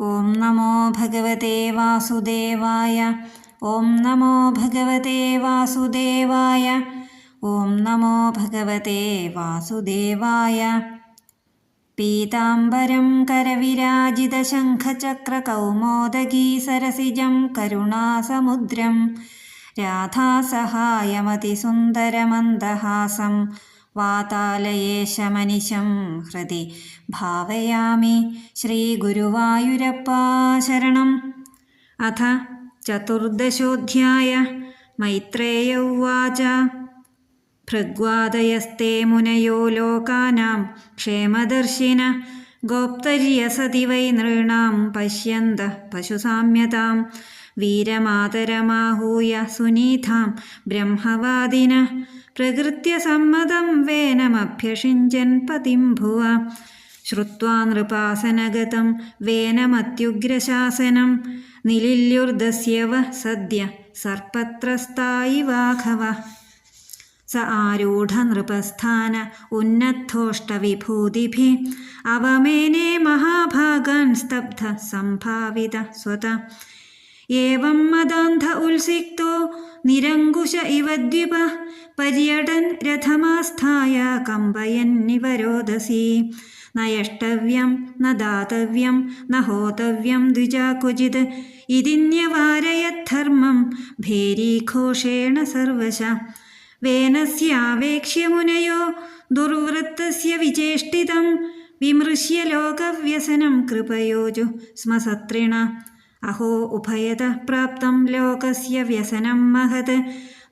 ഓം നമോ ഭഗവതേ വാസുദേവായ. ഓം നമോ ഭഗവതേ വാസുദേവായ. ഓം നമോ ഭഗവതേ വാസുദേവായ. പീതാംബരം കരവിരാജിതശംഖചക്രകൗമോദഗീ സരസിജം കരുണാസമുദ്രം രാധാസഹായമതിസുന്ദരമന്ദഹാസം വാതാലയേശമനിശം ഹൃദി ഭാവയാമി. ശ്രീഗുരുവായൂരപ്പാ ശരണം. അഥ ചതുർദശോऽധ്യായ. മൈത്രേയ ഉവാച. ഭൃഗ്വാദയസ്തേ മുനയോ ലോകാനാം ക്ഷേമദർശിന ഗോപ്തര്യസതി വൈ നൃണാം പശ്യന്തഃ പശുസാമ്യതാം വീരമാതരമാഹൂയ സുനീതാം ബ്രഹ്മവാദിനഃ പ്രകൃത്യ സമ്മതം വേനമഭ്യഷിഞ്ചൻ പതിം ഭുവ. ശ്രുത്വാ നൃപാസനഗതം വേനമത്യുഗ്രശാസനം നിലില്യുർദസ്യവ സദ്യ സർപ്പത്രസ്തായിവാഘവ. സ ആരൂഢനൃപസ്ഥാന ഉന്നദ്ധോഷ്ടവിഭൂതിഭിः അവമേനേ മഹാഭാഗാൻ സ്തബ്ധ സംഭാവിത സ്വത. ഏവം മദാന്ധ ഉത്സിക്തോ നിരങ്കുശ ഇവ ദ്വിപഃ പര്യടൻ രഥമാസ്ഥായ കമ്പയന്നിവ രോദസി. ന യഷ്ടവ്യം ന ദാതവ്യം ന ഹോതവ്യം ദ്വിജാ ക്വചിത് ഇതി ന്യവാരയദ്ധർമ്മം ഭേരീഘോഷേണ സർവശഃ. വേനസ്യാവേക്ഷ്യ മുനയോ ദുർവൃത്തസ്യ വിചേഷ്ടിതം വിമൃശ്യ ലോകവ്യസനം കൃപയോജു സ്മ സത്രിണ. അഹോ ഉഭയതഃ പ്രാപ്തം ലോകസ്യ വ്യസനം മഹത്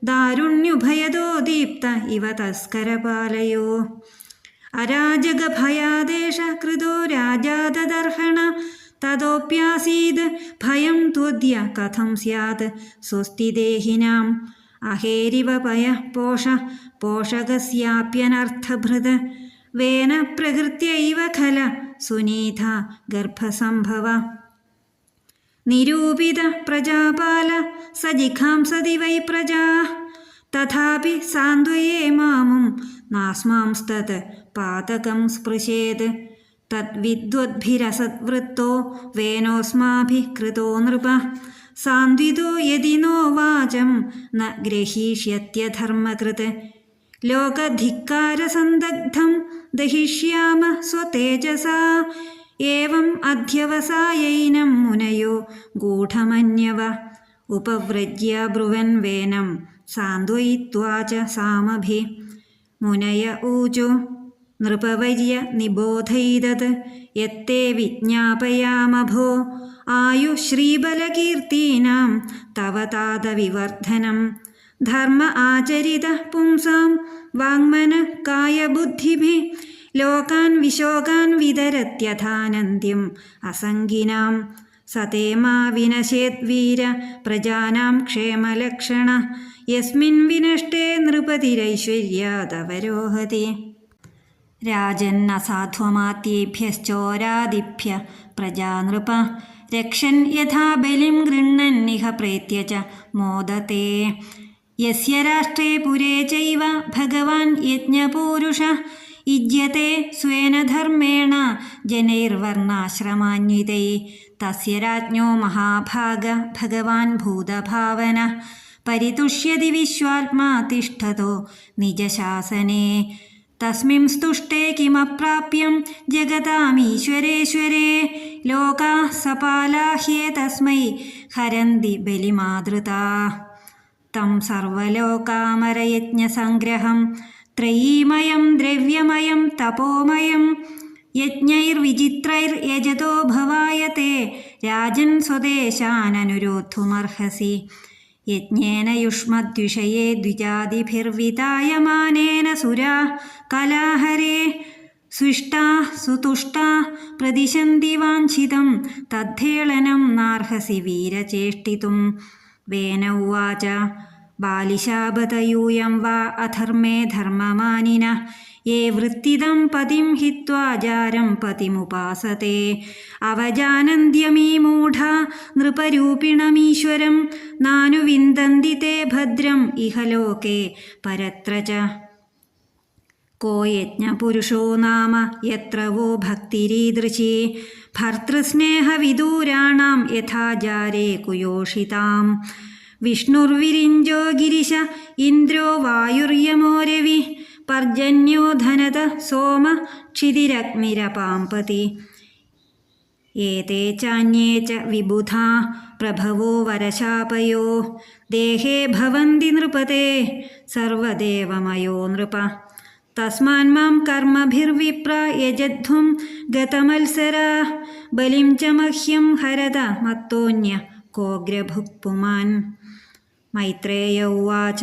ദാരുണ്യുഭയതോ ദീപ്ത ഇവ തസ്കരപാലയോ. അരാജകഭയാദേശ കൃതോ രാജാദദർഹണ തതോപ്യാസീത് ഭയം ത്വദ്യ കഥം സ്യാത് സ്വസ്തി ദേഹിനാം. അഹേരിവ പയഃ പോഷ പോഷകസ്യാപ്യനർത്ഥഭൃത് വേന പ്രകൃത്യൈവ ഖല സുനീത ഗർഭസംഭവ. നിരൂപിത പ്രജാപാല സജിഘാംസതി വൈ പ്രജാഃ തഥാപി സാന്ത്വയേ മാമും നാസ്മാംസ്തത് പാതകം സ്പൃശേത്. തദ്വിദ്വദ്ഭിരസദ്വൃത്തോ വേനോസ്മാഭിः കൃതോ നൃപഃ സാന്ത്വിതോ യദി നോ വാചം ന ഗ്രഹീഷ്യത്യധർമ്മകൃത്. ലോകധിക്കാരസന്ദഗ്ധം ദഹിഷ്യാമ സ്വതേജസാ ഏവം അധ്യവസായൈനം മുനയോ ഗൂഢമന്യവ. ഉപവ്രജ്യ ബ്രുവൻ വേനം സാന്ത്വയിത്വാ ച സാമഭിः മുനയ ഊചു. നൃപവർയ നിബോധൈതത് യത്തെ വിജ്ഞാപയാമഭോ ആയുശ്രീബലകീർത്തീനാം തവ താതവിവർദ്ധനം. ധർമ്മ ആചരിതഃ പുംസാം വാങ്മനഃ കായബുദ്ധിഭിः ലോകാൻ വിശോകാൻ വിതരത്യഥാനന്ദ്യം അസംഗിനാം. സതേമാ വിനശേദ്വീര പ്രജാനാം ക്ഷേമലക്ഷണ യസ്മിൻ വിനഷ്ടേ നൃപതിരൈശ്വര്യാദവരോഹതി. രാജന്നസാധ്വമാത്യേഭ്യശ്ചോരാദിഭ്യ പ്രജാനൃപ രക്ഷൻ യഥാ ബലിം ഗൃണ്ണന്നിഹ പ്രേത്യ ച മോദത്തെ. യസ്യ രാഷ്ട്രേ പുരേ ചൈവ ഭഗവാൻ യജ്ഞപൂരുഷഃ യുജ്യത്തെ സ്വേന ധർമ്മേണ ജനൈർവർണ്ണാശ്രമാന്വിതൈ. തസ്യ രാജ്ഞോ മഹാഭാഗ ഭഗവാൻ ഭൂതഭാവനഃ പരിതുഷ്യതി വിശ്വാത്മാ തിഷ്ഠതോ നിജശാസനേ. തസ്മിംസ്തുഷ്ടേ കിമപ്രാപ്യം ജഗതാമീശ്വരേശ്വരേ ലോകാഃ സപാലാഹ്യേതസ്മൈ ഹരന്തി ബലിമാതൃതാഃ. തം സർവലോകാമരയജ്ഞസംഗ്രഹം ത്രയീമയം ദ്രവ്യമയം തപോമയം യജ്ഞൈർവിചിത്രൈർയജതോ ഭവായത്തെ രാജൻ സ്വദേശാനനുരോദ്ധുമർഹസി. യജ്ഞേന യുഷ്മദ്വിഷയേ ദ്വിജാതിഭിർവിതായമാനേന സുരാഃ കലാഹരേ സ്വിഷ്ടാഃ സുതുഷ്ടാഃ പ്രതിശന്തി വാഞ്ചിതം തദ്ധേളനം നാർഹസി വീരചേഷ്ടിതും. വേന ഉവാച. ബാലിശാബത യൂയം വാ അധർമ്മേ ധർമ്മമാനിനഃ യേ വൃത്തിദം പതിം ഹിത്വാ ജാരം പതിമുപാസത്തെ അവജാനന്ത്യമീ മൂഢാ നൃപരൂപിണമീശ്വരം നാനുവിന്ദന്തി തേ ഭദ്രം ഇഹ ലോകേ പരത്ര ച. को यज्ഞപുരുഷോ നാമ യത്ര വോ ഭക്തിരീദൃശി ഭർതൃസ്നേഹവിദൂരാണാം യഥാചാരേ കുയോഷിതാം വിഷ്ണുർവിരിഞ്ചോ ഗിരിശ ഇന്ദ്രോ വായുർയമോ രവി പർജന്യോ ധനത സോമ ക്ഷിതിരഗ്നിരപാംപതി ഏതേ ചാന്യേ ച വിബുധാ പ്രഭവോ വരശാപയോ ദേഹേ ഭവന്തി നൃപതേ സർവദേവമയോ നൃപ തസ്മാന്മാം കർമ്മഭിർവിപ്ര യജധ്വം ഗതമത്സരാ ബലിം ച മഹ്യം ഹരത മത്തോന്യ കോഗ്രഭുക് പുമാൻ. മൈത്രേയ ഉവാച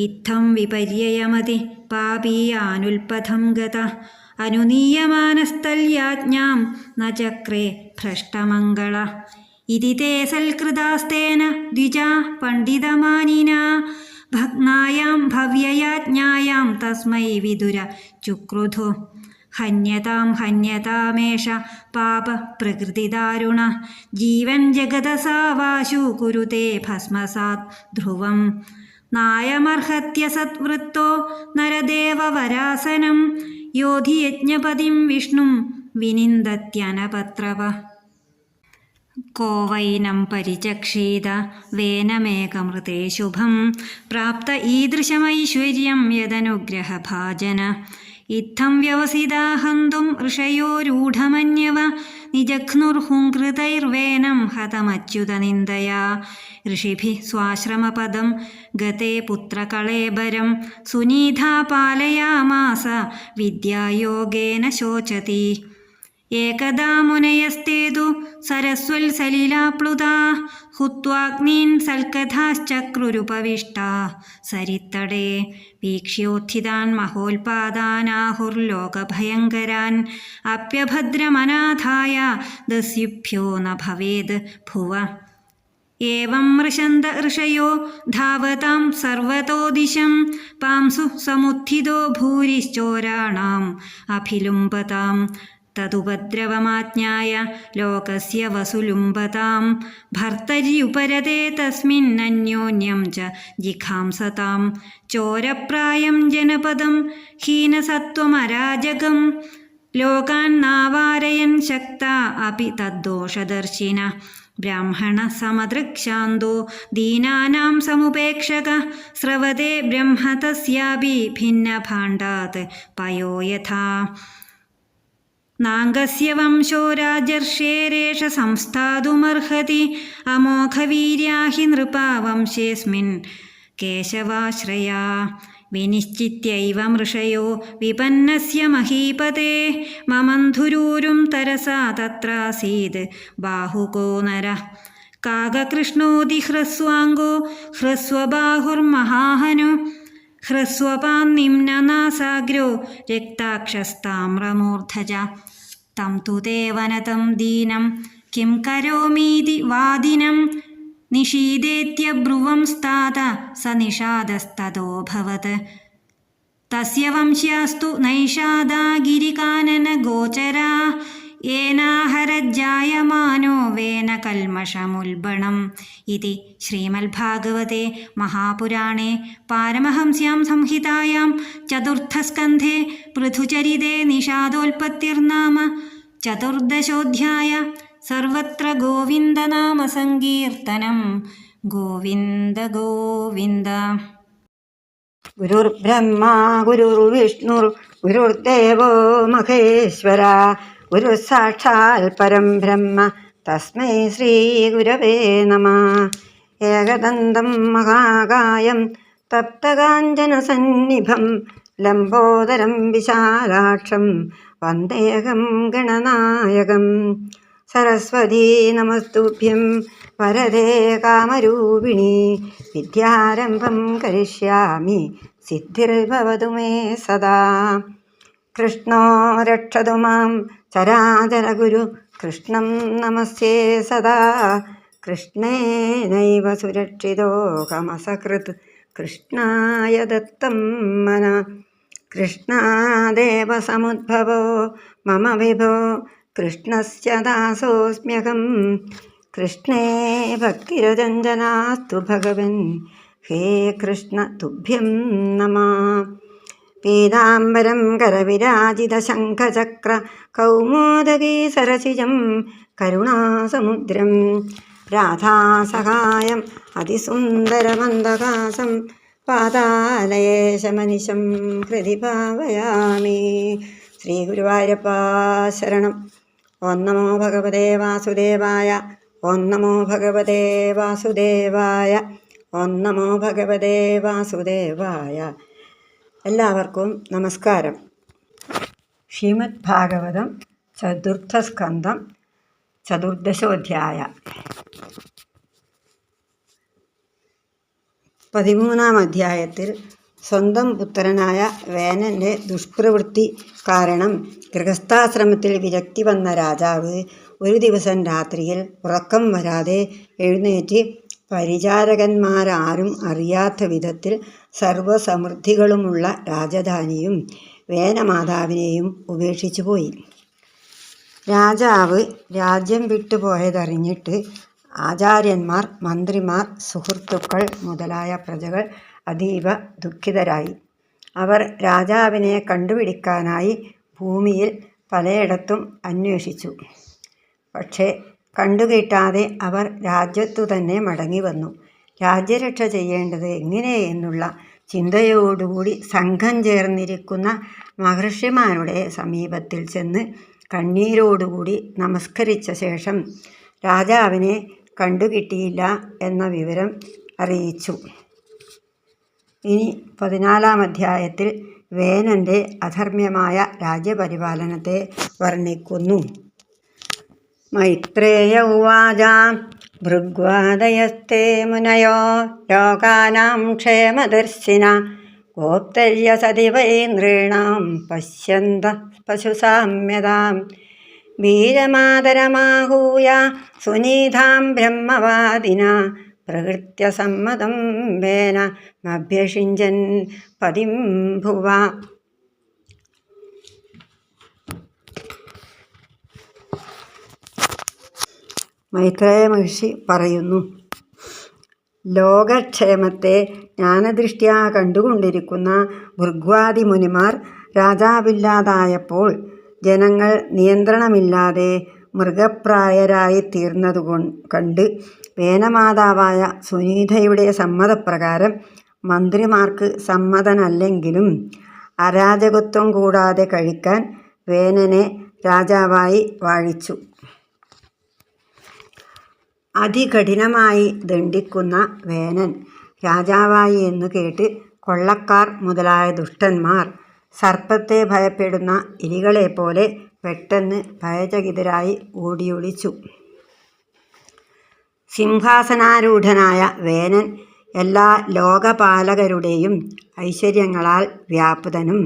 ഇത്തം വിപര്യയമതി പാപീയാനുൽപഥം ഗത അനുനീയമാനസ്തല്യാജ്ഞാം ന ചക്രേ ഭ്രഷ്ടമംഗള ഇതി തേ സൽകൃതാസ്തേന ദ്വിജാ പണ്ഡിതമാനിനാ ഭഗ്നായാം ഭവ്യയാജ്ഞായാം തസ്മൈ വിദുര ചുക്രുധു ഹന്യതാം ഹന്യതാമേഷ പാപ പ്രകൃതിദാരുണ ജീവൻ ജഗതസാവാശു കുരുതേ ഭസ്മസാത് ധ്രുവം നായമർഹത്യ സത്വൃത്തോ നരദേവവരാസനം യോധി യജ്ഞപതിം വിഷ്ണും വിനിന്ദത്യനപത്രവ കോ വൈനം പരിചക്ഷീത വേനമേകമൃതേ ശുഭം പ്രാപ്ത ഈദൃശമൈശ്വര്യം യദനുഗ്രഹഭാജന ഇത്തം വ്യവസിതാ ഹന്തും ഋഷയോരൂഢമന്യവ നിജഘ്നുർഹുങ്കൃതൈർവേനം ഹതമച്യുതനിന്ദയാ ഋഷിഭിः സ്വാശ്രമപദം ഗതേ പുത്രകളേബരം സുനീതാ പാലയാമാസ വിദ്യായോഗേന ശോചതി ഏകദാ മുനയസ്തേതു സരസ്വൽസലിലാപ്ലുതാ ഹുത്വാഗ്നീൻ സൽക്കഥാശ്ചക്രുരുപവിഷ്ടാ സരിത്തടേ വീക്ഷ്യോത്ഥിതാൻ മഹോൽപാദാനാഹുർലോകഭയങ്കരാൻ അപ്യഭദ്രമനാഥായ ദസ്യുഭ്യോ ന ഭവേത് ഭുവ ഏവം മൃശന്ത ഋഷയോ ധാവതാം സർവതോ ദിശം പാംസു സമുത്ഥിതോ ഭൂരിശ്ചോരാണാം അഭിലുംബതാം തതുപദ്രവമാജ്ഞായ ലോകസ്യ വസുലുംബതാം ഭർത്തര്യുപരതേ തസ്മിന്നന്യോന്യം ച ജിഘാംസതാം ചോരപ്രായം ജനപദം ഹീനസത്വമരാജകം ലോകാന്നാവാരയൻ ശക്ത അപി തദ്ദോഷദർശിന ബ്രാഹ്മണ സമദൃക്ശാന്തോ ദീനാനാം സമുപേക്ഷക സ്രവതേ ബ്രഹ്മ തസ്യാപി ഭിന്നഭാണ്ഡാത് പയോ യഥാ നാംഗസ്യ വംശോ രാജർഷേരേഷ സംസ്ഥാതുമർഹതി അമോഘവീര്യാ ഹി നൃപാ വംശേസ്മിൻ കേശവാശ്രയാ വിനിശ്ചിത്യൈവ മൃഷയോ വിപന്നസ്യ മഹീപതേ മമന്ധുരൂരും തരസാ തത്രാസീത് ബാഹുകോ നര കാകകൃഷ്ണോതി ഹ്രസ്വാംഗോ ഹ്രസ്വബാഹുർമഹാഹനു ഹ്രസ്വപാൻ നിമ്നനാസാഗ്രോ രക്താക്ഷസ്താമ്രമൂർധജ തം തു ദേവനതം ദീനം കിം കരോമീതി വാദിനം നിഷീദേത്യബ്രുവംസ്താത സ നിഷാദസ്തതോഭവത് തസ്യ വംശ്യാസ്തു നൈഷാദാ ഗിരികാനനഗോചരാ ഏനാഹരജായമാനോ വേന കൽമഷമുൽബണം ഇതി ശ്രീമദ്ഭാഗവതേ മഹാപുരാണേ പാരമഹംസ്യാം സംഹിതായാം ചതുർത്ഥസ്കന്ധേ പൃഥുചരിതേ നിഷാദോൽപത്തിർനാമ ചതുർദശോധ്യായ സർവത്ര ഗോവിന്ദനാമ സങ്കീർത്തനം ഗോവിന്ദ ഗോവിന്ദ. ഗുരുർബ്രഹ്മാ ഗുരുർവിഷ്ണുർ ഗുരുർദേവോ മഹേശ്വര ഗുരു സാക്ഷാൽ പരം ബ്രഹ്മ തസ്മൈ ശ്രീ ഗുരവേ നമഃ. ഏകദന്തം മഹാകായം തപ്തകാഞ്ചനസന്നിഭം ലംബോദരം വിശാലാക്ഷം വന്ദേഹം ഗണനായകം. സരസ്വതീ നമസ്തുഭ്യം വരദേ കാമരൂപിണി വിദ്യാരംഭം കരിഷ്യാമി സിദ്ധിർഭവതു മേ സദാ. കൃഷ്ണോ രക്ഷതു മാം ചരാചരഗുരു കൃഷ്ണം നമസ്യേ സദാ. കൃഷ്ണേനൈവ സുരക്ഷിതോഹമസകൃത് കൃഷ്ണായ ദത്തം മന. കൃഷ്ണാദേവ സമുദ്ഭവോ മമ വിഭോ കൃഷ്ണസ്യ ദാസോസ്മ്യഹം. കൃഷ്ണേ ഭക്തിരജഞ്ജനാസ്തു ഭഗവൻ ഹേ കൃഷ്ണ തുഭ്യം നമഃ. പീതാംബരം കരവിരാജിതശംഖചക്ര കൗമോദകീ സരസിജം കരുണാസമുദ്രം രാധാസഹായം അതിസുന്ദരമന്ദഹാസം പാതാലയേശമനിശം ഹൃദി ഭാവയാമി. ശ്രീ ഗുരുവായൂരപ്പ ശരണം. ഓം നമോ ഭഗവതേ വാസുദേവായ. ഓം നമോ ഭഗവതേ വാസുദേവായ. ഓം നമോ ഭഗവതേ വാസുദേവായ. എല്ലാവർക്കും നമസ്കാരം. ശ്രീമദ് ഭാഗവതം ചതുർത്ഥസ്കന്ധം ചതുർദശോധ്യായ. 13-ാം അധ്യായത്തിൽ സ്വന്തം പുത്രനായ വേനൻ്റെ ദുഷ്പ്രവൃത്തി കാരണം ഗൃഹസ്ഥാശ്രമത്തിൽ വിരക്തി വന്ന രാജാവ് ഒരു ദിവസം രാത്രിയിൽ ഉറക്കം വരാതെ എഴുന്നേറ്റ് പരിചാരകന്മാരാരും അറിയാത്ത വിധത്തിൽ സർവസമൃദ്ധികളുമുള്ള രാജധാനിയും വേനമാതാവിനെയും ഉപേക്ഷിച്ചു പോയി. രാജാവ് രാജ്യം വിട്ടുപോയതറിഞ്ഞിട്ട് ആചാര്യന്മാർ, മന്ത്രിമാർ, സുഹൃത്തുക്കൾ മുതലായ പ്രജകൾ അതീവ ദുഃഖിതരായി. അവർ രാജാവിനെ കണ്ടുപിടിക്കാനായി ഭൂമിയിൽ പലയിടത്തും അന്വേഷിച്ചു. പക്ഷേ കണ്ടുകിട്ടാതെ അവർ രാജ്യത്തു തന്നെ മടങ്ങി വന്നു. രാജ്യരക്ഷ ചെയ്യേണ്ടത് എങ്ങനെ എന്നുള്ള ചിന്തയോടുകൂടി സംഘം ചേർന്നിരിക്കുന്ന മഹർഷിമാരുടെ സമീപത്തിൽ ചെന്ന് കണ്ണീരോടുകൂടി നമസ്കരിച്ച ശേഷം രാജാവിനെ കണ്ടുകിട്ടിയില്ല എന്ന വിവരം അറിയിച്ചു. ഇനി 14-ാം അധ്യായത്തിൽ വേനൻ്റെ അധർമ്മ്യമായ രാജ്യപരിപാലനത്തെ വർണ്ണിക്കുന്നു. മൈത്രേയ ഉവാച ഭൃഗ്വാദയസ്തേ മുനയോ ലോകാനാം ക്ഷേമദർശിന ഗോപ്തര്യ സതി വൈ നൃണാം പശ്യന്ത പശുസാമ്യതാം വീരമാതരമാഹൂയ സുനീതാം ബ്രഹ്മവാദിന പ്രകൃത്യ സമ്മതം വേന മഭ്യഷിഞ്ചൻ പതിം ഭുവ. മൈത്രേയ മഹർഷി പറയുന്നു, ലോകക്ഷേമത്തെ ജ്ഞാനദൃഷ്ട്യാ കണ്ടുകൊണ്ടിരിക്കുന്ന ഭൃഗ്വാദി മുനിമാർ രാജാവില്ലാതായപ്പോൾ ജനങ്ങൾ നിയന്ത്രണമില്ലാതെ മൃഗപ്രായരായി തീർന്നതു കണ്ട് വേനമാതാവായ സുനീതയുടെ സമ്മതപ്രകാരം മന്ത്രിമാർക്ക് സമ്മതനല്ലെങ്കിലും അരാജകത്വം കൂടാതെ കഴിക്കാൻ വേനനെ രാജാവായി വാഴിച്ചു. അതികഠിനമായി ദണ്ഡിക്കുന്ന വേനൻ രാജാവായി എന്നു കേട്ട് കൊള്ളക്കാർ മുതലായ ദുഷ്ടന്മാർ സർപ്പത്തെ ഭയപ്പെടുന്ന എലികളെപ്പോലെ പെട്ടെന്ന് ഭയചകിതരായി ഓടിയൊളിച്ചു. സിംഹാസനാരൂഢനായ വേനൻ എല്ലാ ലോകപാലകരുടെയും ഐശ്വര്യങ്ങളാൽ വ്യാപൃതനും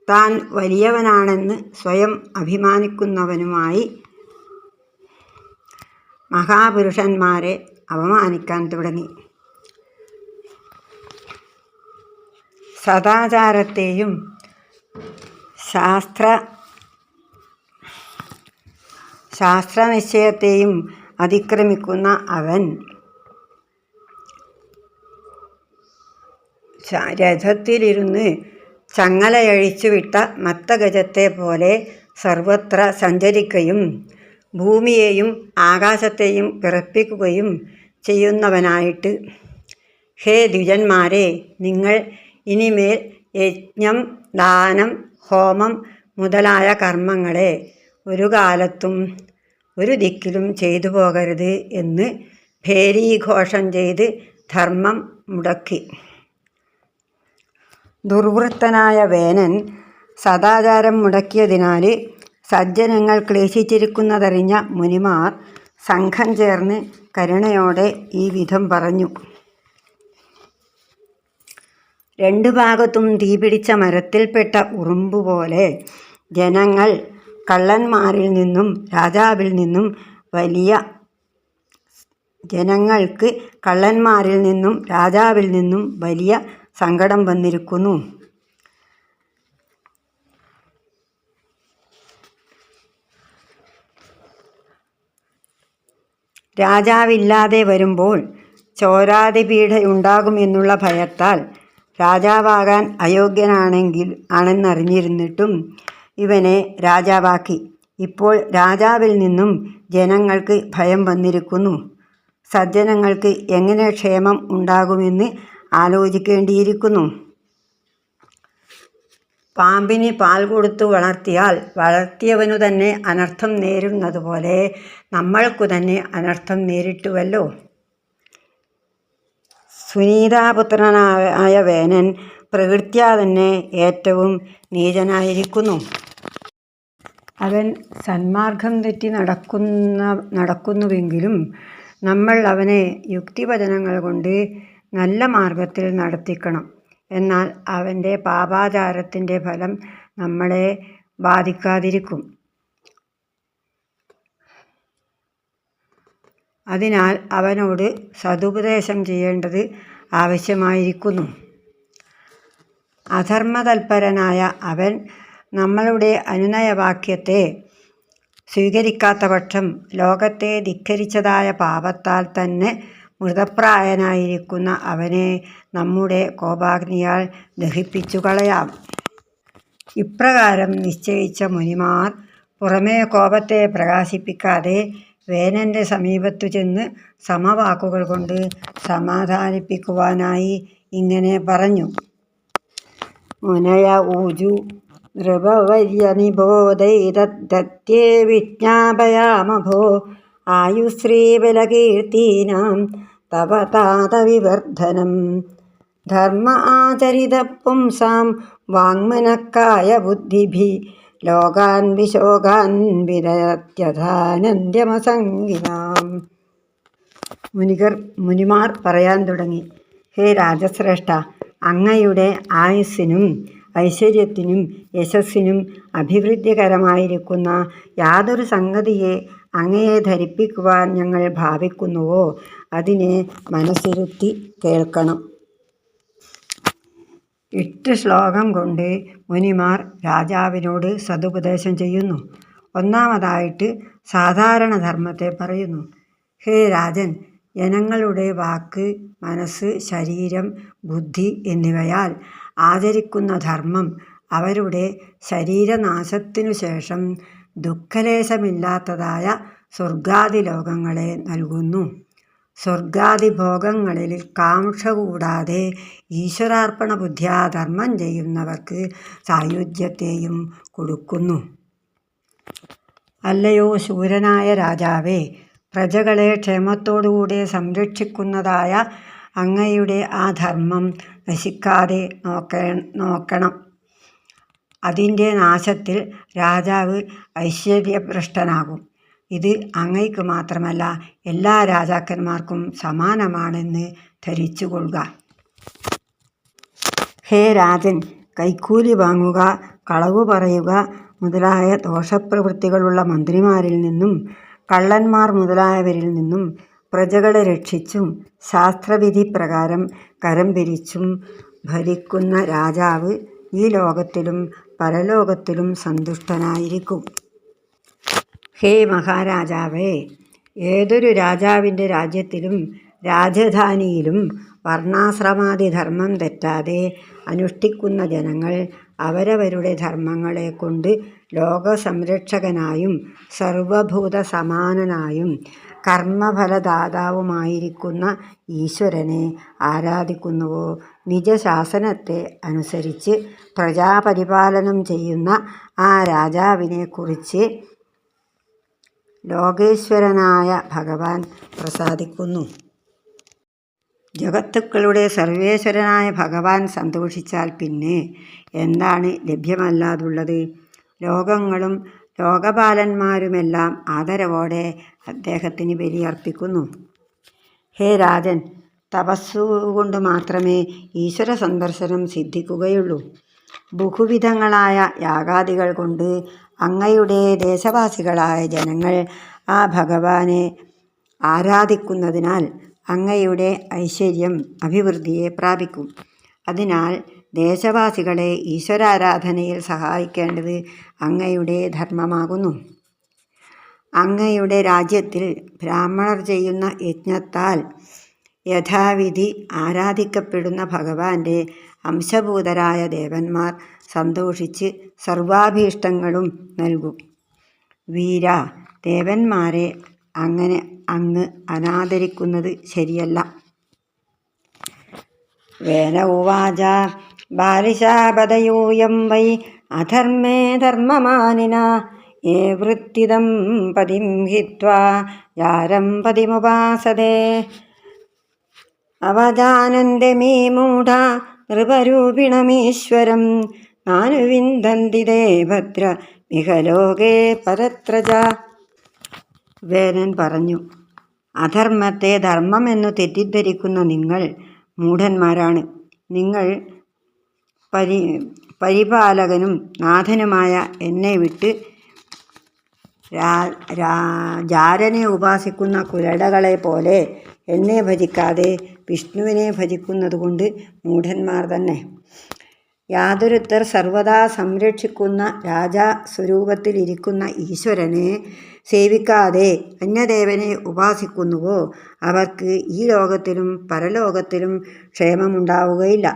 താൻ വലിയവനാണെന്ന് സ്വയം അഭിമാനിക്കുന്നവനുമായി മഹാപുരുഷന്മാരെ അവമാനിക്കാൻ തുടങ്ങി. സദാചാരത്തെയും ശാസ്ത്രനിശ്ചയത്തെയും അതിക്രമിക്കുന്ന അവൻ രഥത്തിലിരുന്ന് ചങ്ങലയഴിച്ചുവിട്ട മത്തഗജത്തെ പോലെ സർവത്ര സഞ്ചരിക്കുകയും ഭൂമിയെയും ആകാശത്തെയും പിറപ്പിക്കുകയും ചെയ്യുന്നവനായിട്ട്, ഹേ ദ്വിജന്മാരെ, നിങ്ങൾ ഇനിമേൽ യജ്ഞം, ദാനം, ഹോമം മുതലായ കർമ്മങ്ങളെ ഒരു കാലത്തും ഒരു ദിക്കിലും ചെയ്തു പോകരുത് എന്ന് ഭേരീഘോഷം ചെയ്ത് ധർമ്മം മുടക്കി. ദുർവൃത്തനായ വേനൻ സദാചാരം മുടക്കിയതിനാൽ സജ്ജനങ്ങൾ ക്ലേശിച്ചിരിക്കുന്നതറിഞ്ഞ മുനിമാർ സംഘം ചേർന്ന് കരുണയോടെ ഈ വിധം പറഞ്ഞു. രണ്ടു ഭാഗത്തും തീപിടിച്ച മരത്തിൽപ്പെട്ട ഉറുമ്പുപോലെ ജനങ്ങൾ കള്ളന്മാരിൽ നിന്നും രാജാവിൽ നിന്നും വലിയ സങ്കടം വന്നിരിക്കുന്നു. രാജാവില്ലാതെ വരുമ്പോൾ ചോരാതിപീഡയുണ്ടാകുമെന്നുള്ള ഭയത്താൽ രാജാവാകാൻ ആണെന്നറിഞ്ഞിരുന്നിട്ടും ഇവനെ രാജാവാക്കി. ഇപ്പോൾ രാജാവിൽ നിന്നും ജനങ്ങൾക്ക് ഭയം വന്നിരിക്കുന്നു. സജ്ജനങ്ങൾക്ക് എങ്ങനെ ക്ഷേമം ഉണ്ടാകുമെന്ന് ആലോചിക്കേണ്ടിയിരിക്കുന്നു. പാമ്പിന് പാൽ കൊടുത്തു വളർത്തിയാൽ വളർത്തിയവനു തന്നെ അനർത്ഥം നേരുന്നതുപോലെ നമ്മൾക്കു തന്നെ അനർത്ഥം നേരിട്ടുവല്ലോ. സുനീതാപുത്രനായ വേനൻ പ്രകൃത്യാ തന്നെ ഏറ്റവും നീചനായിരിക്കുന്നു. അവൻ സന്മാർഗം തെറ്റി നടക്കുന്നുവെങ്കിലും നമ്മൾ അവനെ യുക്തിവചനങ്ങൾ കൊണ്ട് നല്ല മാർഗത്തിൽ നടത്തിക്കണം. എന്നാൽ അവൻ്റെ പാപാചാരത്തിൻ്റെ ഫലം നമ്മളെ ബാധിക്കാതിരിക്കും. അതിനാൽ അവനോട് സതുപദേശം ചെയ്യേണ്ടത് ആവശ്യമായിരിക്കുന്നു. അധർമ്മതൽപരനായ അവൻ നമ്മളുടെ അനുനയവാക്യത്തെ സ്വീകരിക്കാത്ത പക്ഷം ലോകത്തെ ധിക്കരിച്ചതായ പാപത്താൽ തന്നെ മൃതപ്രായനായിരിക്കുന്ന അവനെ നമ്മുടെ കോപാഗ്നിയാൽ ദഹിപ്പിച്ചു കളയാം. ഇപ്രകാരം നിശ്ചയിച്ച മുനിമാർ പുറമേ കോപത്തെ പ്രകാശിപ്പിക്കാതെ വേനൻ്റെ സമീപത്തു ചെന്ന് സമവാക്കുകൾ കൊണ്ട് സമാധാനിപ്പിക്കുവാനായി ഇങ്ങനെ പറഞ്ഞു. മുനയ ഊജു നൃപവര്യനിബോധൈതദ്ധ്യേ വിജ്ഞാപയാമഭോ ആയുശ്രീബലകീർത്തീനാം തവ താതവിവർദ്ധനം ധർമ്മ ആചരിത പുംസാം വാങ്മനക്കായ ബുദ്ധിഭി ലോകാൻ വിശോകാൻ വിരത്യഥാനന്ദ്യമസംഗിനാം. മുനിമാർ പറയാൻ തുടങ്ങി. ഹേ രാജശ്രേഷ്ഠ, അങ്ങയുടെ ആയുസ്സിനും ഐശ്വര്യത്തിനും യശസ്സിനും അഭിവൃദ്ധികരമായിരിക്കുന്ന യാതൊരു സംഗതിയെ അങ്ങയെ ധരിപ്പിക്കുവാൻ ഞങ്ങൾ ഭാവിക്കുന്നുവോ അതിനെ മനസ്സിരുത്തി കേൾക്കണം. 8 ശ്ലോകം കൊണ്ട് മുനിമാർ രാജാവിനോട് സതുപദേശം ചെയ്യുന്നു. ഒന്നാമതായിട്ട് സാധാരണ ധർമ്മത്തെ പറയുന്നു. ഹേ രാജൻ, ജനങ്ങളുടെ വാക്ക്, മനസ്സ്, ശരീരം, ബുദ്ധി എന്നിവയാൽ ആചരിക്കുന്ന ധർമ്മം അവരുടെ ശരീരനാശത്തിനു ശേഷം ദുഃഖലേശമില്ലാത്തതായ സ്വർഗാദി ലോകങ്ങളെ നൽകുന്നു. സ്വർഗാദി ഭോഗങ്ങളിൽ കാംക്ഷ കൂടാതെ ഈശ്വരാർപ്പണ ബുദ്ധ്യാ ധർമ്മം ചെയ്യുന്നവർക്ക് സായുജ്യത്തെയും കൊടുക്കുന്നു. അല്ലയോ ശൂരനായ രാജാവേ, പ്രജകളെ ക്ഷേമത്തോടുകൂടെ സംരക്ഷിക്കുന്നതായ അങ്ങയുടെ ആ ധർമ്മം നശിക്കാതെ നോക്കണം. അതിൻ്റെ നാശത്തിൽ രാജാവ് ഐശ്വര്യഭ്രഷ്ടനാകും. ഇത് അങ്ങയ്ക്ക് മാത്രമല്ല എല്ലാ രാജാക്കന്മാർക്കും സമാനമാണെന്ന് ധരിച്ചുകൊള്ളുക. ഹേ രാജൻ, കൈക്കൂലി വാങ്ങുക, കളവു പറയുക മുതലായ ദോഷപ്രവൃത്തികളുള്ള മന്ത്രിമാരിൽ നിന്നും കള്ളന്മാർ മുതലായവരിൽ നിന്നും പ്രജകളെ രക്ഷിച്ചും ശാസ്ത്രവിധി പ്രകാരം കരം പിരിച്ചും ഭരിക്കുന്ന രാജാവ് ഈ ലോകത്തിലും പരലോകത്തിലും സന്തുഷ്ടനായിരിക്കും. ഹേ മഹാരാജാവേ, ഏതൊരു രാജാവിൻ്റെ രാജ്യത്തിലും രാജധാനിയിലും വർണ്ണാശ്രമാദി ധർമ്മം തെറ്റാതെ അനുഷ്ഠിക്കുന്ന ജനങ്ങൾ അവരവരുടെ ധർമ്മങ്ങളെ കൊണ്ട് ലോകസംരക്ഷകനായും സർവഭൂത സമാനനായും കർമ്മഫലദാതാവുമായിരിക്കുന്ന ഈശ്വരനെ ആരാധിക്കുന്നുവോ നിജശാസനത്തെ അനുസരിച്ച് പ്രജാപരിപാലനം ചെയ്യുന്ന ആ രാജാവിനെ കുറിച്ച് ലോകേശ്വരനായ ഭഗവാൻ പ്രസാദിക്കുന്നു. ജഗത്തുക്കളുടെ സർവേശ്വരനായ ഭഗവാൻ സന്തോഷിച്ചാൽ പിന്നെ എന്താണ് ലഭ്യമല്ലാതുള്ളത്? ലോകങ്ങളും ലോകപാലന്മാരുമെല്ലാം ആദരവോടെ അദ്ദേഹത്തിന് ബലിയർപ്പിക്കുന്നു. ഹേ രാജൻ, തപസ്സുകൊണ്ട് മാത്രമേ ഈശ്വര സന്ദർശനം സിദ്ധിക്കുകയുള്ളൂ. ബഹുവിധങ്ങളായ യാഗാദികൾ കൊണ്ട് അങ്ങയുടെ ദേശവാസികളായ ജനങ്ങൾ ആ ഭഗവാനെ ആരാധിക്കുന്നതിനാൽ അങ്ങയുടെ ഐശ്വര്യം അഭിവൃദ്ധിയെ പ്രാപിക്കും. അതിനാൽ ദേശവാസികളെ ഈശ്വരാരാധനയിൽ സഹായിക്കേണ്ടത് അങ്ങയുടെ ധർമ്മമാകുന്നു. അങ്ങയുടെ രാജ്യത്തിൽ ബ്രാഹ്മണർ ചെയ്യുന്ന യജ്ഞത്താൽ യഥാവിധി ആരാധിക്കപ്പെടുന്ന ഭഗവാന്റെ അംശഭൂതരായ ദേവന്മാർ സന്തോഷിച്ച് സർവാഭീഷ്ടങ്ങളും നൽകും. വീര, ദേവന്മാരെ അങ്ങനെ അങ്ങ് അനാദരിക്കുന്നത് ശരിയല്ല. വേന ഉവാച ബാലിശാപതയൂയം വൈ അധർമ്മേ ധർമ്മമാനിന യേ വൃത്തിദം പതിം ഹിത്വാ യാരം പതിമുപാസതേ അവജാനന്തി മേ മൂഢ നൃപരൂപിണമീശ്വരം നാനുവിന്ദന്തി തേ ഭദ്ര മിഹ ലോകേ പരത്രജ. വേനൻ പറഞ്ഞു, അധർമ്മത്തെ ധർമ്മമെന്നു തെറ്റിദ്ധരിക്കുന്ന നിങ്ങൾ മൂഢന്മാരാണ്. നിങ്ങൾ പരിപാലകനും നാഥനുമായ എന്നെ വിട്ട് ജാരനെ ഉപാസിക്കുന്ന കുലടകളെ പോലെ എന്നെ ഭജിക്കാതെ വിഷ്ണുവിനെ ഭജിക്കുന്നതുകൊണ്ട് മൂഢന്മാർ തന്നെ. യാതൊരുത്തർ സർവദാ സംരക്ഷിക്കുന്ന രാജാസ്വരൂപത്തിലിരിക്കുന്ന ഈശ്വരനെ സേവിക്കാതെ അന്യദേവനെ ഉപാസിക്കുന്നുവോ അവർക്ക് ഈ ലോകത്തിലും പരലോകത്തിലും ക്ഷേമമുണ്ടാവുകയില്ല.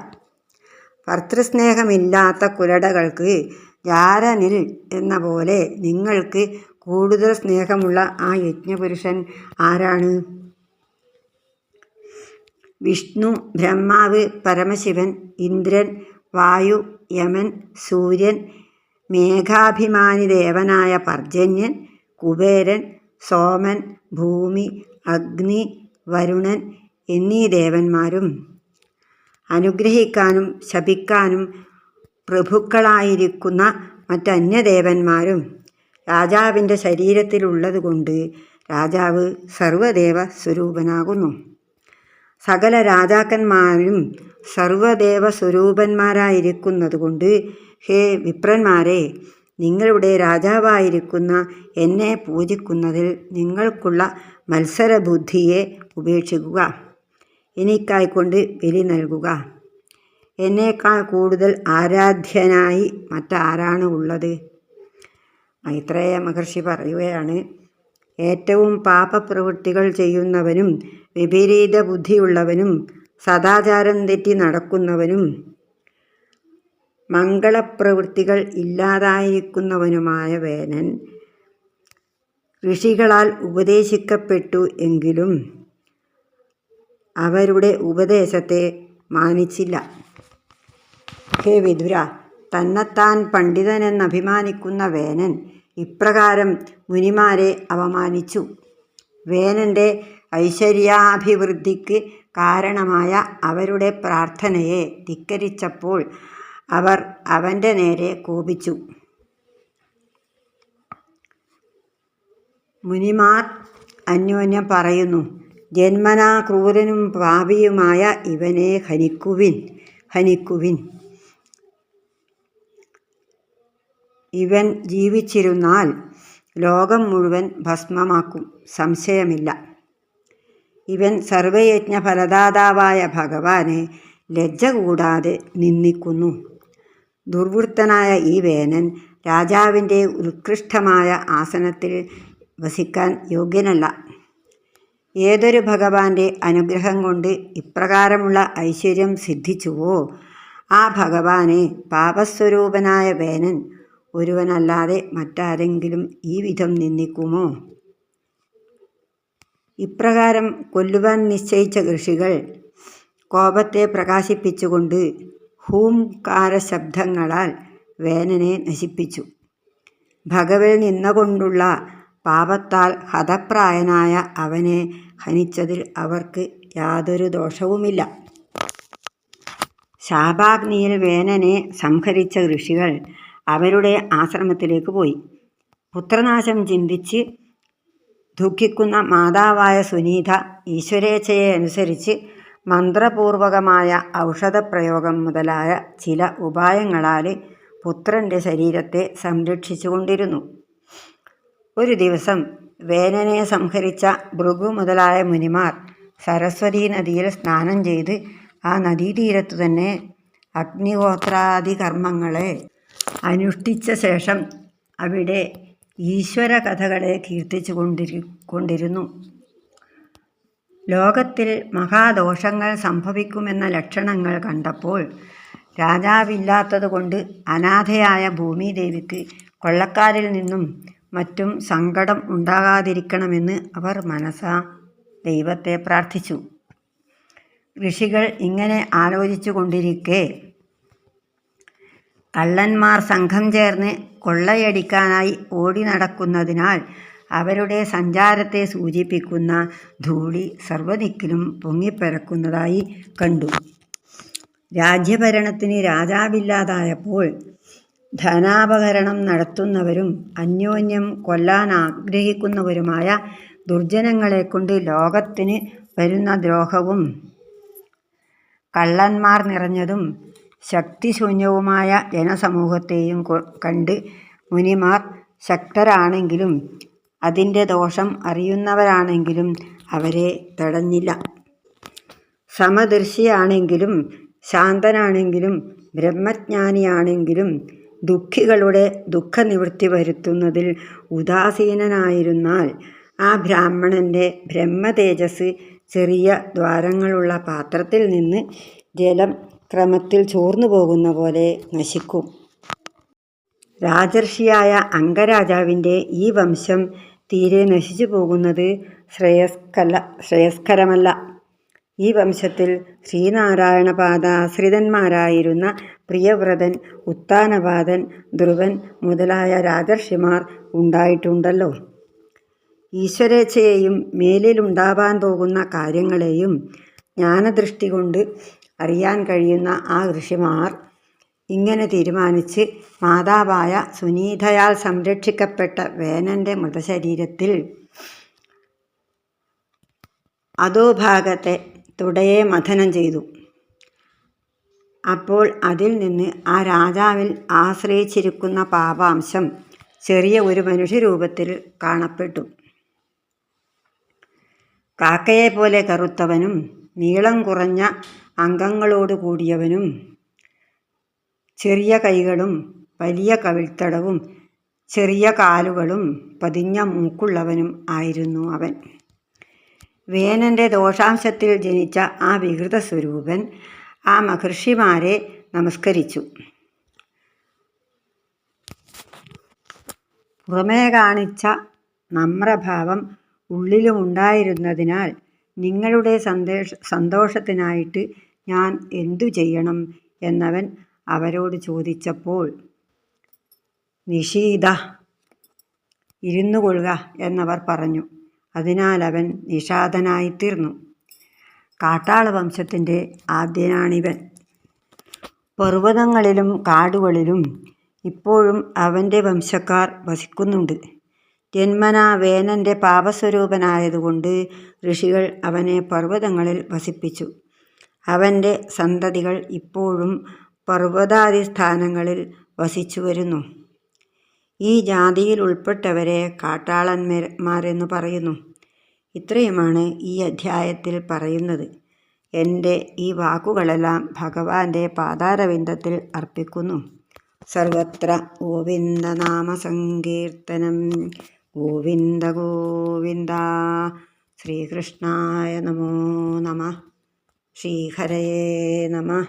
ഭർത്തൃസ്നേഹമില്ലാത്ത കുലടകൾക്ക് ജാരനിൽ എന്ന പോലെ നിങ്ങൾക്ക് കൂടുതൽ സ്നേഹമുള്ള ആ യജ്ഞപുരുഷൻ ആരാണ്? വിഷ്ണു, ബ്രഹ്മാവ്, പരമശിവൻ, ഇന്ദ്രൻ, വായു, യമൻ, സൂര്യൻ, മേഘാഭിമാനി ദേവനായ പർജന്യൻ, കുബേരൻ, സോമൻ, ഭൂമി, അഗ്നി, വരുണൻ എന്നീ ദേവന്മാരും അനുഗ്രഹിക്കാനും ശപിക്കാനും പ്രഭുക്കളായിരിക്കുന്ന മറ്റന്യദേവന്മാരും രാജാവിൻ്റെ ശരീരത്തിലുള്ളതുകൊണ്ട് രാജാവ് സർവദേവ സ്വരൂപനാകുന്നു. സകല രാജാക്കന്മാരും സർവദേവ സ്വരൂപന്മാരായിരിക്കുന്നതുകൊണ്ട് ഹേ വിപ്രന്മാരെ, നിങ്ങളുടെ രാജാവായിരിക്കുന്ന എന്നെ പൂജിക്കുന്നതിൽ നിങ്ങൾക്കുള്ള മത്സരബുദ്ധിയെ ഉപേക്ഷിക്കുക. എനിക്കായിക്കൊണ്ട് ബലി നൽകുക. എന്നേക്കാൾ കൂടുതൽ ആരാധ്യനായി മറ്റാരാണ് ഉള്ളത്? മൈത്രേയ മഹർഷി പറയുകയാണ്, ഏറ്റവും പാപപ്രവൃത്തികൾ ചെയ്യുന്നവനും വിപരീത ബുദ്ധിയുള്ളവനും സദാചാരം തെറ്റി നടക്കുന്നവനും മംഗളപ്രവൃത്തികൾ ഇല്ലാതായിരിക്കുന്നവനുമായ വേനൻ ഋഷികളാൽ ഉപദേശിക്കപ്പെട്ടു എങ്കിലും അവരുടെ ഉപദേശത്തെ മാനിച്ചില്ല. ഹേ വിദുര, തന്നെത്താൻ പണ്ഡിതനെന്നഭിമാനിക്കുന്ന വേനൻ ഇപ്രകാരം മുനിമാരെ അവമാനിച്ചു. വേനൻ്റെ ഐശ്വര്യാഭിവൃദ്ധിക്ക് കാരണമായ അവരുടെ പ്രാർത്ഥനയെ ധിക്കരിച്ചപ്പോൾ അവർ അവൻ്റെ നേരെ കോപിച്ചു. മുനിമാർ അന്യോന്യം പറയുന്നു, ജന്മനാ ക്രൂരനും പാപിയുമായ ഇവനെ ഹനിക്കുവിൻ. ഇവൻ ജീവിച്ചിരുന്നാൽ ലോകം മുഴുവൻ ഭസ്മമാക്കും, സംശയമില്ല. ഇവൻ സർവയജ്ഞ ഫലദാതാവായ ഭഗവാനെ ലജ്ജ കൂടാതെ നിന്ദിക്കുന്നു. ദുർവൃത്തനായ ഈ വേനൻ രാജാവിൻ്റെ ഉത്കൃഷ്ടമായ ആസനത്തിൽ വസിക്കാൻ യോഗ്യനല്ല. ഏതൊരു ഭഗവാന്റെ അനുഗ്രഹം കൊണ്ട് ഇപ്രകാരമുള്ള ഐശ്വര്യം സിദ്ധിച്ചുവോ ആ ഭഗവാനെ പാപസ്വരൂപനായ വേനൻ ഒരുവനല്ലാതെ മറ്റാരെങ്കിലും ഈ വിധം നിന്ദിക്കുമോ? ഇപ്രകാരം കൊല്ലുവാൻ നിശ്ചയിച്ച ഋഷികൾ കോപത്തെ പ്രകാശിപ്പിച്ചുകൊണ്ട് ഹൂംകാര ശബ്ദങ്ങളാൽ വേനനെ നശിപ്പിച്ചു. ഭഗവൽ നിന്നുകൊണ്ടുള്ള പാപത്താൽ ഹതപ്രായനായ അവനെ ഹനിച്ചതിൽ അവർക്ക് യാതൊരു ദോഷവുമില്ല. ശാപാഗ്നിയിൽ വേനനെ സംഹരിച്ച ഋഷികൾ അവരുടെ ആശ്രമത്തിലേക്ക് പോയി. പുത്രനാശം ചിന്തിച്ച് ദുഃഖിക്കുന്ന മാതാവായ സുനീത ഈശ്വരേച്ഛയെ അനുസരിച്ച് മന്ത്രപൂർവകമായ ഔഷധപ്രയോഗം മുതലായ ചില ഉപായങ്ങളാൽ പുത്രൻ്റെ ശരീരത്തെ സംരക്ഷിച്ചുകൊണ്ടിരുന്നു. ഒരു ദിവസം വേനനെ സംഹരിച്ച ഭൃഗു മുതലായ മുനിമാർ സരസ്വതീ നദിയിൽ സ്നാനം ചെയ്ത് ആ നദീതീരത്തു തന്നെ അഗ്നിഹോത്രാദി കർമ്മങ്ങളെ അനുഷ്ഠിച്ച ശേഷം അവിടെ ഈശ്വര കഥകളെ കീർത്തിച്ചു കൊണ്ടിരുന്നു. ലോകത്തിൽ മഹാദോഷങ്ങൾ സംഭവിക്കുമെന്ന ലക്ഷണങ്ങൾ കണ്ടപ്പോൾ രാജാവില്ലാത്തതുകൊണ്ട് അനാഥയായ ഭൂമിദേവിക്ക് കൊള്ളക്കാരിൽ നിന്നും മറ്റും സങ്കടം ഉണ്ടാകാതിരിക്കണമെന്ന് അവർ മനസാ ദൈവത്തെ പ്രാർത്ഥിച്ചു. ഋഷികൾ ഇങ്ങനെ ആലോചിച്ചു കൊണ്ടിരിക്കെ കള്ളന്മാർ സംഘം ചേർന്ന് കൊള്ളയടിക്കാനായി ഓടി നടക്കുന്നതിനാൽ അവരുടെ സഞ്ചാരത്തെ സൂചിപ്പിക്കുന്ന ധൂളി സർവ്വദിക്കിലും പൊങ്ങിപ്പരക്കുന്നതായി കണ്ടു. രാജ്യഭരണത്തിന് രാജാവില്ലാതായപ്പോൾ ധനാപഹരണം നടത്തുന്നവരും അന്യോന്യം കൊല്ലാൻ ആഗ്രഹിക്കുന്നവരുമായ ദുർജനങ്ങളെക്കൊണ്ട് ലോകത്തിന് വരുന്ന ദ്രോഹവും കള്ളന്മാർ നിറഞ്ഞതും ശക്തിശൂന്യവുമായ ജനസമൂഹത്തെയും കണ്ട് മുനിമാർ ശക്തരാണെങ്കിലും അതിൻ്റെ ദോഷം അറിയുന്നവരാണെങ്കിലും അവരെ തടഞ്ഞില്ല. സമദർശിയാണെങ്കിലും ശാന്തനാണെങ്കിലും ബ്രഹ്മജ്ഞാനിയാണെങ്കിലും ദുഃഖികളുടെ ദുഃഖനിവൃത്തി വരുത്തുന്നതിൽ ഉദാസീനനായിരുന്നാൽ ആ ബ്രാഹ്മണൻ്റെ ബ്രഹ്മതേജസ് ചെറിയ ദ്വാരങ്ങളുള്ള പാത്രത്തിൽ നിന്ന് ജലം ക്രമത്തിൽ ചോർന്നു പോകുന്ന പോലെ നശിക്കും. രാജർഷിയായ അംഗരാജാവിൻ്റെ ഈ വംശം തീരെ നശിച്ചു പോകുന്നത് ശ്രേയസ്കരമല്ല. ഈ വംശത്തിൽ ശ്രീനാരായണപാദാശ്രിതന്മാരായിരുന്ന പ്രിയവ്രതൻ, ഉത്താനപാദൻ, ധ്രുവൻ മുതലായ രാജർഷിമാർ ഉണ്ടായിട്ടുണ്ടല്ലോ. ഈശ്വരേച്ഛയെയും മേലിലുണ്ടാവാൻ പോകുന്ന കാര്യങ്ങളെയും ജ്ഞാനദൃഷ്ടി കൊണ്ട് അറിയാൻ കഴിയുന്ന ആ ഋഷിമാർ ഇങ്ങനെ തീരുമാനിച്ച് മാതാവായ സുനീതയാൽ സംരക്ഷിക്കപ്പെട്ട വേനൻ്റെ മൃതശരീരത്തിൽ അധോഭാഗത്തെ തുടയെ മഥനം ചെയ്തു. അപ്പോൾ അതിൽ നിന്ന് ആ രാജാവിൽ ആശ്രയിച്ചിരിക്കുന്ന പാപാംശം ചെറിയ ഒരു മനുഷ്യരൂപത്തിൽ കാണപ്പെട്ടു. കാക്കയെപ്പോലെ കറുത്തവനും നീളം കുറഞ്ഞ അംഗങ്ങളോട് കൂടിയവനും ചെറിയ കൈകളും വലിയ കവിൾത്തടവും ചെറിയ കാലുകളും പതിഞ്ഞ മൂക്കുള്ളവനും ആയിരുന്നു അവൻ. വേനൻ്റെ ദോഷാംശത്തിൽ ജനിച്ച ആ വികൃത സ്വരൂപൻ ആ മഹർഷിമാരെ നമസ്കരിച്ചു. പുറമേ കാണിച്ച നമ്രഭാവം ഉള്ളിലുമുണ്ടായിരുന്നതിനാൽ നിങ്ങളുടെ സന്തോഷത്തിനായിട്ട് ഞാൻ എന്തു ചെയ്യണം എന്നവൻ അവരോട് ചോദിച്ചപ്പോൾ നിഷീദ, ഇരുന്നു കൊള്ളുക എന്നവർ പറഞ്ഞു. അതിനാൽ അവൻ നിഷാദനായിത്തീർന്നു. കാട്ടാള വംശത്തിൻ്റെ ആദ്യനാണിവൻ. പർവ്വതങ്ങളിലും കാടുകളിലും ഇപ്പോഴും അവൻ്റെ വംശക്കാർ വസിക്കുന്നുണ്ട്. ജന്മനാ വേനൻ്റെ പാപസ്വരൂപനായതുകൊണ്ട് ഋഷികൾ അവനെ പർവ്വതങ്ങളിൽ വസിപ്പിച്ചു. അവൻ്റെ സന്തതികൾ ഇപ്പോഴും പർവ്വതാദിസ്ഥാനങ്ങളിൽ വസിച്ചു വരുന്നു. ഈ ജാതിയിൽ ഉൾപ്പെട്ടവരെ കാട്ടാളന്മാരെന്നു പറയുന്നു. ഇത്രയുമാണ് ഈ അധ്യായത്തിൽ പറയുന്നത്. എൻ്റെ ഈ വാക്കുകളെല്ലാം ഭഗവാന്റെ പാതാരവിന്ദത്തിൽ അർപ്പിക്കുന്നു. സർവത്ര ഗോവിന്ദനാമസങ്കീർത്തനം. ഗോവിന്ദ ഗോവിന്ദ. ശ്രീകൃഷ്ണായ നമോ നമഃ. ശ്രീഹരയേ നമഃ.